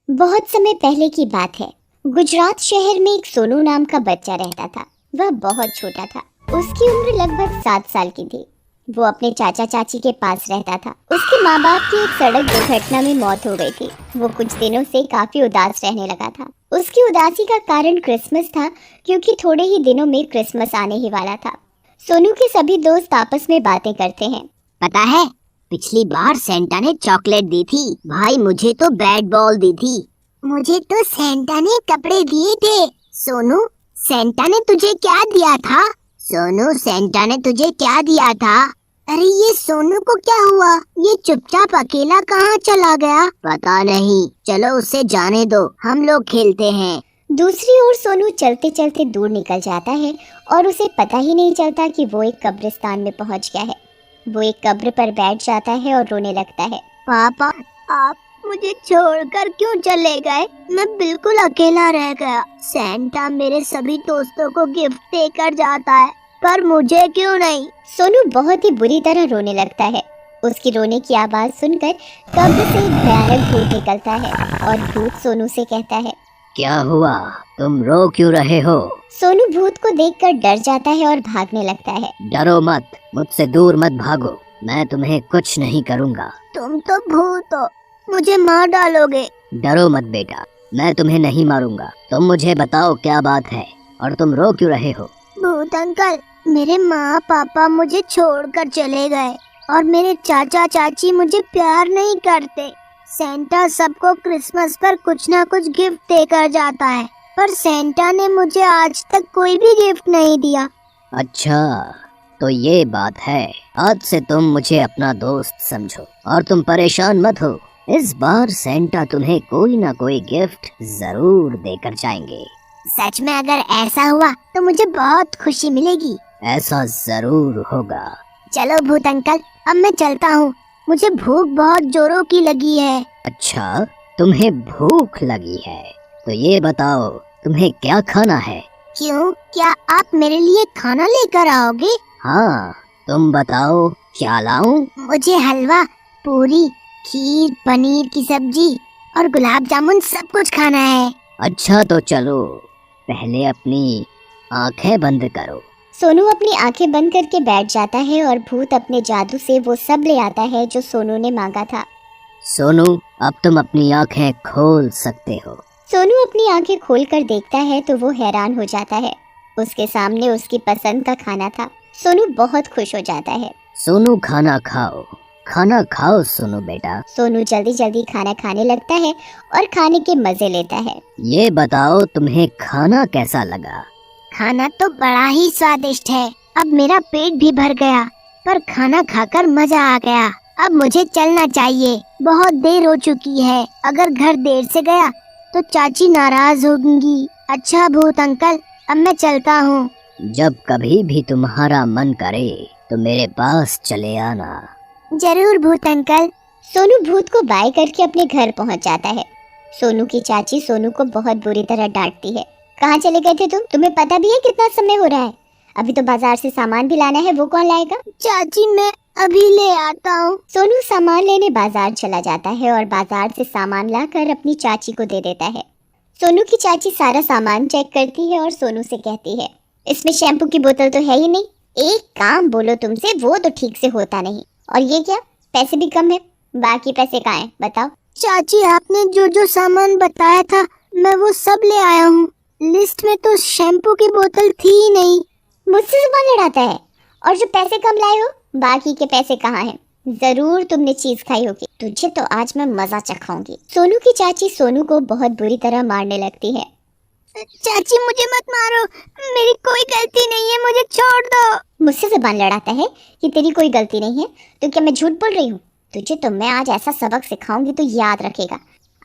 बहुत समय पहले की बात है। गुजरात शहर में एक सोनू नाम का बच्चा रहता था। वह बहुत छोटा था। उसकी उम्र लगभग 7 साल की थी। वो अपने चाचा चाची के पास रहता था। उसके माँ बाप की एक सड़क दुर्घटना में मौत हो गई थी। वो कुछ दिनों से काफी उदास रहने लगा था। उसकी उदासी का कारण क्रिसमस था, क्योंकि थोड़े ही दिनों में क्रिसमस आने ही वाला था। सोनू के सभी दोस्त आपस में बातें करते हैं। पता है, पिछली बार सेंटा ने चॉकलेट दी थी। भाई मुझे तो बैट बॉल दी थी। मुझे तो सेंटा ने कपड़े दिए थे। सोनू, सेंटा ने तुझे क्या दिया था? सोनू, सेंटा ने तुझे क्या दिया था? अरे ये सोनू को क्या हुआ? ये चुपचाप अकेला कहाँ चला गया? पता नहीं, चलो उसे जाने दो, हम लोग खेलते हैं। दूसरी ओर सोनू चलते चलते दूर निकल जाता है और उसे पता ही नहीं चलता कि वो एक कब्रिस्तान में पहुंच गया है। वो एक कब्र पर बैठ जाता है और रोने लगता है। पापा, आप मुझे छोड़कर क्यों चले गए? मैं बिल्कुल अकेला रह गया। सेंटा मेरे सभी दोस्तों को गिफ्ट देकर जाता है, पर मुझे क्यों नहीं? सोनू बहुत ही बुरी तरह रोने लगता है। उसकी रोने की आवाज सुनकर कब्र से एक भयानक भूत निकलता है और भूत सोनू से कहता है, क्या हुआ? तुम रो क्यों रहे हो? सोनू भूत को देखकर डर जाता है और भागने लगता है। डरो मत, मुझसे दूर मत भागो, मैं तुम्हें कुछ नहीं करूँगा। तुम तो भूत हो, मुझे मार डालोगे। डरो मत बेटा, मैं तुम्हें नहीं मारूंगा। तुम मुझे बताओ क्या बात है और तुम रो क्यों रहे हो? भूत अंकल, मेरे माँ पापा मुझे छोड़कर चले गए और मेरे चाचा चाची मुझे प्यार नहीं करते। सेंटा सबको क्रिसमस पर कुछ ना कुछ गिफ्ट देकर जाता है, पर सेंटा ने मुझे आज तक कोई भी गिफ्ट नहीं दिया। अच्छा, तो ये बात है। आज से तुम मुझे अपना दोस्त समझो और तुम परेशान मत हो। इस बार सेंटा तुम्हें कोई ना कोई गिफ्ट जरूर देकर जाएंगे। सच में अगर ऐसा हुआ तो मुझे बहुत खुशी मिलेगी। ऐसा जरूर होगा। चलो भूत अंकल, अब मैं चलता हूँ। मुझे भूख बहुत जोरों की लगी है। अच्छा, तुम्हें भूख लगी है तो ये बताओ तुम्हें क्या खाना है? क्यों, क्या आप मेरे लिए खाना लेकर आओगे? हाँ, तुम बताओ क्या लाऊं? मुझे हलवा, पूरी, खीर, पनीर की सब्जी और गुलाब जामुन सब कुछ खाना है। अच्छा तो चलो, पहले अपनी आंखें बंद करो। सोनू अपनी आंखें बंद करके बैठ जाता है और भूत अपने जादू से वो सब ले आता है जो सोनू ने मांगा था। सोनू, अब तुम अपनी आंखें खोल सकते हो। सोनू अपनी आंखें खोलकर देखता है तो वो हैरान हो जाता है। उसके सामने उसकी पसंद का खाना था। सोनू बहुत खुश हो जाता है। सोनू, खाना खाओ, खाना खाओ सोनू बेटा। सोनू जल्दी जल्दी खाना खाने लगता है और खाने के मजे लेता है। ये बताओ तुम्हें खाना कैसा लगा? खाना तो बड़ा ही स्वादिष्ट है। अब मेरा पेट भी भर गया, पर खाना खाकर मजा आ गया। अब मुझे चलना चाहिए, बहुत देर हो चुकी है। अगर घर देर से गया तो चाची नाराज होंगी। अच्छा भूत अंकल, अब मैं चलता हूँ। जब कभी भी तुम्हारा मन करे तो मेरे पास चले आना। जरूर भूत अंकल। सोनू भूत को बाय करके अपने घर पहुंच जाता है। सोनू की चाची सोनू को बहुत बुरी तरह डांटती है। कहाँ चले गए थे तुम? तुम्हें पता भी है कितना समय हो रहा है? अभी तो बाजार से सामान भी लाना है, वो कौन लाएगा? चाची, मैं अभी ले आता हूँ। सोनू सामान लेने बाजार चला जाता है और बाजार से सामान लाकर अपनी चाची को दे देता है। सोनू की चाची सारा सामान चेक करती है और सोनू से कहती है, इसमें शैम्पू की बोतल तो है ही नहीं। एक काम बोलो तुमसे, वो तो ठीक से होता नहीं। और ये क्या, पैसे भी कम है, बाकी पैसे कहाँ हैं बताओ? चाची, आपने जो जो सामान बताया था मैं वो सब ले आया हूँ। लिस्ट में तो शैम्पू की बोतल थी ही नहीं। मुझसे जुबान लड़ाता है। और जो पैसे कम लाए हो, बाकी के पैसे कहाँ हैं? जरूर तुमने चीज खाई होगी, तुझे तो आज मैं मजा चखाऊंगी। सोनू की चाची सोनू को बहुत बुरी तरह मारने लगती है। चाची, मुझे मत मारो, मेरी कोई गलती नहीं है, मुझे छोड़ दो। मुझसे जुबान लड़ाता है कि तेरी कोई गलती नहीं है, तो क्या मैं झूठ बोल रही हूँ? तुझे तो मैं आज ऐसा सबक सिखाऊंगी तो याद रखेगा।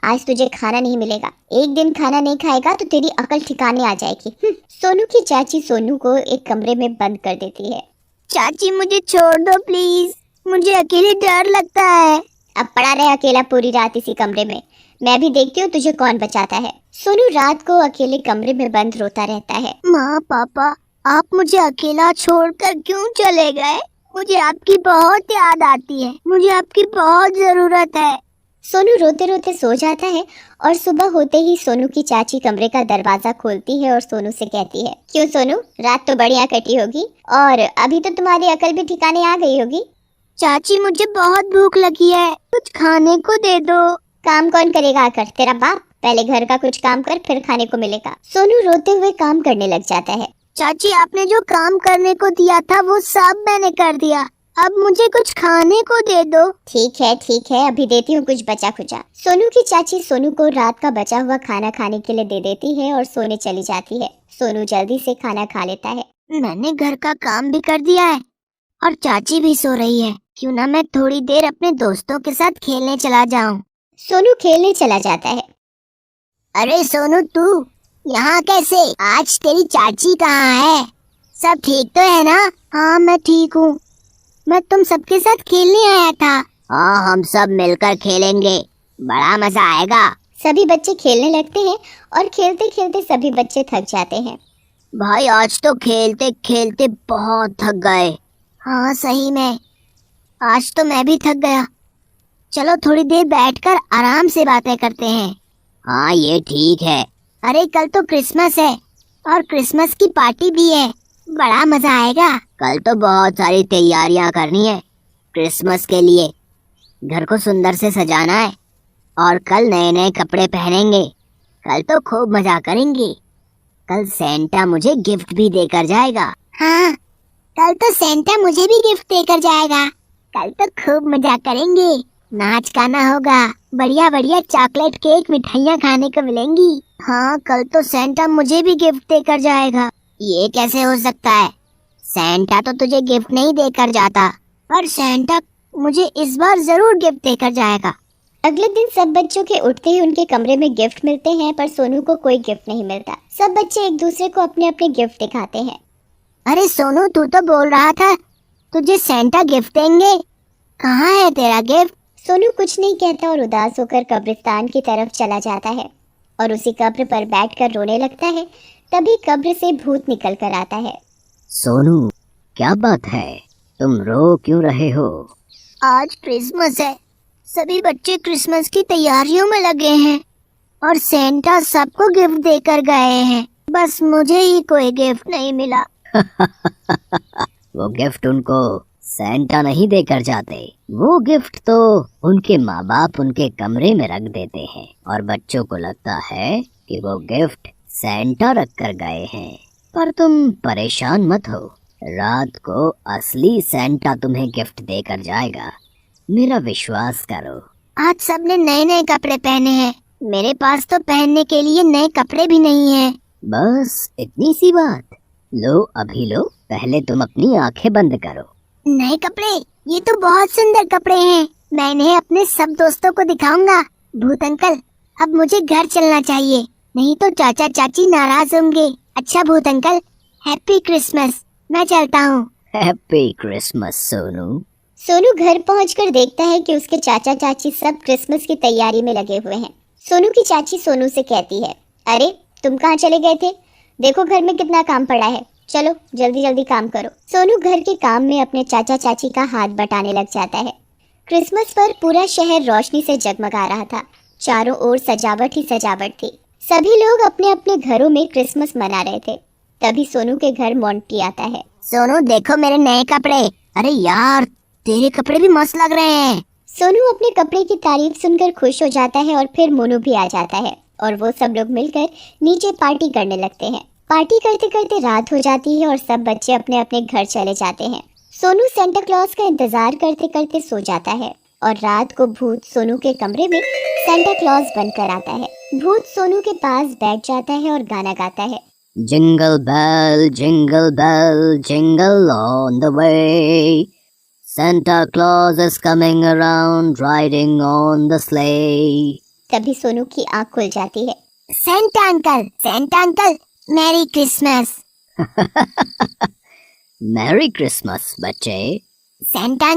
आज तुझे खाना नहीं मिलेगा। एक दिन खाना नहीं खाएगा तो तेरी अकल ठिकाने आ जाएगी। सोनू की चाची सोनू को एक कमरे में बंद कर देती है। चाची, मुझे छोड़ दो प्लीज, मुझे अकेले डर लगता है। अब पड़ा रहे अकेला पूरी रात इसी कमरे में, मैं भी देखती हूँ तुझे कौन बचाता है। सोनू रात को अकेले कमरे में बंद रोता रहता है। माँ पापा, आप मुझे अकेला छोड़कर क्यों चले गए? मुझे आपकी बहुत याद आती है, मुझे आपकी बहुत जरूरत है। सोनू रोते रोते सो जाता है और सुबह होते ही सोनू की चाची कमरे का दरवाजा खोलती है और सोनू से कहती है, क्यों सोनू, रात तो बढ़िया कटी होगी और अभी तो तुम्हारी अकल भी ठिकाने आ गई होगी। चाची मुझे बहुत भूख लगी है, कुछ खाने को दे दो। काम कौन करेगा आकर, तेरा बाप। पहले घर का कुछ काम कर, फिर खाने को मिलेगा। सोनू रोते हुए काम करने लग जाता है। चाची आपने जो काम करने को दिया था वो सब मैंने कर दिया, अब मुझे कुछ खाने को दे दो। ठीक है, अभी देती हूँ कुछ बचा खुचा। सोनू की चाची सोनू को रात का बचा हुआ खाना खाने के लिए दे देती है और सोने चली जाती है। सोनू जल्दी से खाना खा लेता है। मैंने घर का काम भी कर दिया है और चाची भी सो रही है, क्यों ना मैं थोड़ी देर अपने दोस्तों के साथ खेलने चला जाऊं। सोनू खेलने चला जाता है। अरे सोनू, तू यहाँ कैसे? आज तेरी चाची कहाँ है? सब ठीक तो है ना? हाँ मैं ठीक हूँ, मैं तुम सबके साथ खेलने आया था। हाँ हम सब मिलकर खेलेंगे, बड़ा मजा आएगा। सभी बच्चे खेलने लगते हैं और खेलते खेलते सभी बच्चे थक जाते हैं। भाई आज तो खेलते खेलते बहुत थक गए। हाँ सही में, आज तो मैं भी थक गया। चलो थोड़ी देर बैठकर आराम से बातें करते हैं। हाँ ये ठीक है। अरे कल तो क्रिसमस है और क्रिसमस की पार्टी भी है, बड़ा मजा आएगा। कल तो बहुत सारी तैयारियां करनी है क्रिसमस के लिए, घर को सुंदर से सजाना है और कल नए नए कपड़े पहनेंगे। कल तो खूब मजा करेंगे। कल सेंटा मुझे गिफ्ट भी देकर जाएगा। हाँ कल तो सेंटा मुझे भी गिफ्ट देकर जाएगा। कल तो खूब मजा करेंगे, नाच गाना होगा, बढ़िया बढ़िया चॉकलेट केक मिठाइयाँ खाने को मिलेंगी। हाँ कल तो सेंटा मुझे भी गिफ्ट देकर जाएगा। ये कैसे हो सकता है? सेंटा तो तुझे गिफ्ट नहीं देकर जाता, पर सेंटा मुझे इस बार जरूर गिफ्ट देकर जाएगा। अगले दिन सब बच्चों के उठते ही उनके कमरे में गिफ्ट मिलते हैं, पर सोनू को कोई गिफ्ट नहीं मिलता। सब बच्चे एक दूसरे को अपने अपने गिफ्ट दिखाते हैं। अरे सोनू, तू तो बोल रहा था तुझे सेंटा गिफ्ट देंगे, कहाँ है तेरा गिफ्ट? सोनू कुछ नहीं कहता और उदास होकर कब्रिस्तान की तरफ चला जाता है और उसी कब्र पर बैठकर रोने लगता है। तभी कब्र से भूत निकल कर आता है। सोनू क्या बात है, तुम रो क्यों रहे हो? आज क्रिसमस है, सभी बच्चे क्रिसमस की तैयारियों में लगे हैं और सेंटा सबको गिफ्ट देकर गए हैं, बस मुझे ही कोई गिफ्ट नहीं मिला। वो गिफ्ट उनको सेंटा नहीं देकर जाते, वो गिफ्ट तो उनके माँ बाप उनके कमरे में रख देते हैं और बच्चों को लगता है कि वो गिफ्ट सेंटा रख कर गए हैं। पर तुम परेशान मत हो, रात को असली सेंटा तुम्हें गिफ्ट देकर जाएगा, मेरा विश्वास करो। आज सबने नए नए कपड़े पहने हैं, मेरे पास तो पहनने के लिए नए कपड़े भी नहीं हैं। बस इतनी सी बात, लो अभी लो, पहले तुम अपनी आंखें बंद करो। नए कपड़े? ये तो बहुत सुंदर कपड़े हैं, मैं इन्हें अपने सब दोस्तों को दिखाऊंगा। भूत अंकल, अब मुझे घर चलना चाहिए, नहीं तो चाचा चाची नाराज होंगे। अच्छा भूत अंकल, हैप्पी क्रिसमस, मैं चलता हूँ। Happy Christmas Sonu. सोनू घर पहुंचकर देखता है कि उसके चाचा चाची सब क्रिसमस की तैयारी में लगे हुए हैं। सोनू की चाची सोनू से कहती है, अरे तुम कहाँ चले गए थे? देखो घर में कितना काम पड़ा है, चलो जल्दी जल्दी काम करो। सोनू घर के काम में अपने चाचा चाची का हाथ बटाने लग जाता है। क्रिसमस पर पूरा शहर रोशनी से जगमगा रहा था, चारों ओर सजावट ही सजावट थी। सभी लोग अपने अपने घरों में क्रिसमस मना रहे थे। तभी सोनू के घर मोंटी आता है। सोनू देखो मेरे नए कपड़े। अरे यार तेरे कपड़े भी मस्त लग रहे हैं। सोनू अपने कपड़े की तारीफ सुनकर खुश हो जाता है और फिर मोनू भी आ जाता है और वो सब लोग मिलकर नीचे पार्टी करने लगते हैं। पार्टी करते करते रात हो जाती है और सब बच्चे अपने अपने घर चले जाते हैं। सोनू सेंटा क्लॉज का इंतजार करते करते सो जाता है और रात को भूत सोनू के कमरे में सेंटा क्लॉज बनकर आता है। भूत सोनू के पास बैठ जाता है और गाना गाता है, jingle bell jingle on the way, Santa Claus is coming around riding on the sleigh. तभी सोनू की आंख खुल जाती है। Santa uncle, merry Christmas. Merry Christmas बच्चे। सेंटा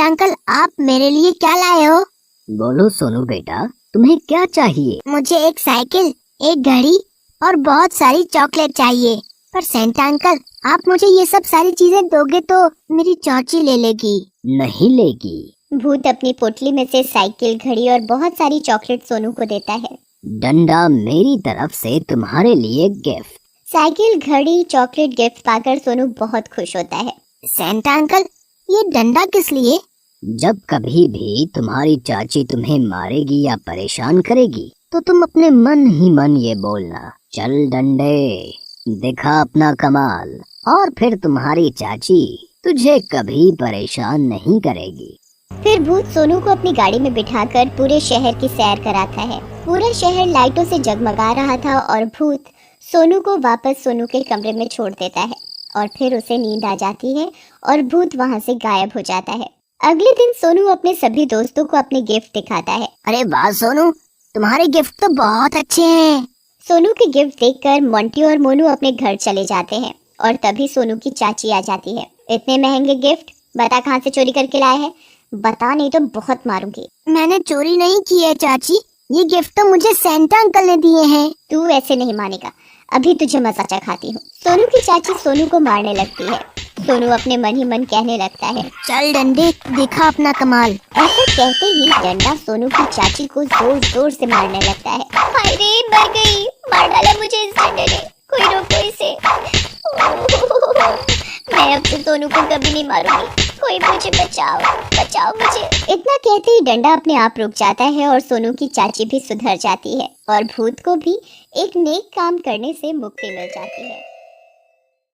अंकल आप मेरे लिए क्या लाए हो? बोलो सोनू बेटा, तुम्हें क्या चाहिए? मुझे एक साइकिल, एक घड़ी और बहुत सारी चॉकलेट चाहिए। पर सेंटा अंकल आप मुझे ये सब सारी चीजें दोगे तो मेरी चाची ले लेगी। नहीं लेगी। भूत अपनी पोटली में से साइकिल, घड़ी और बहुत सारी चॉकलेट सोनू को देता है। डंडा, मेरी तरफ से तुम्हारे लिए गिफ्ट। साइकिल, घड़ी, चॉकलेट गिफ्ट पाकर सोनू बहुत खुश होता है। सेंटा अंकल, ये डंडा किस लिए? जब कभी भी तुम्हारी चाची तुम्हें मारेगी या परेशान करेगी तो तुम अपने मन ही मन ये बोलना, चल डंडे, दिखा अपना कमाल, और फिर तुम्हारी चाची तुझे कभी परेशान नहीं करेगी। फिर भूत सोनू को अपनी गाड़ी में बिठाकर पूरे शहर की सैर कराता है। पूरा शहर लाइटों से जगमगा रहा था और भूत सोनू को वापस सोनू के कमरे में छोड़ देता है और फिर उसे नींद आ जाती है और भूत वहाँ से गायब हो जाता है। अगले दिन सोनू अपने सभी दोस्तों को अपने गिफ्ट दिखाता है। अरे वाह सोनू, तुम्हारे गिफ्ट तो बहुत अच्छे हैं। सोनू के गिफ्ट देखकर मोंटी और मोनू अपने घर चले जाते हैं और तभी सोनू की चाची आ जाती है। इतने महंगे गिफ्ट बता कहाँ से चोरी करके लाया है? बता, नहीं तो बहुत मारूंगी। मैंने चोरी नहीं की है चाची, ये गिफ्ट तो मुझे सेंटा अंकल ने दिए हैं। तू ऐसे नहीं मानेगा, अभी तुझे मजा चखाती हूँ। सोनू की चाची सोनू को मारने लगती है। सोनू अपने मन ही मन कहने लगता है, चल डंडे, दिखा अपना कमाल। ऐसा कहते ही डंडा सोनू की चाची को जोर जोर से मारने लगता है। हाय रे, मर गई, मार डाला मुझे इस डंडे ने, कोई रोको इसे। मैं अब से सोनू को कभी नहीं मारूंगी, कोई मुझे बचाओ, बचाओ मुझे। इतना कहते ही डंडा अपने आप रुक जाता है और सोनू की चाची भी सुधर जाती है और भूत को भी एक नेक काम करने से मुक्ति मिल जाती है।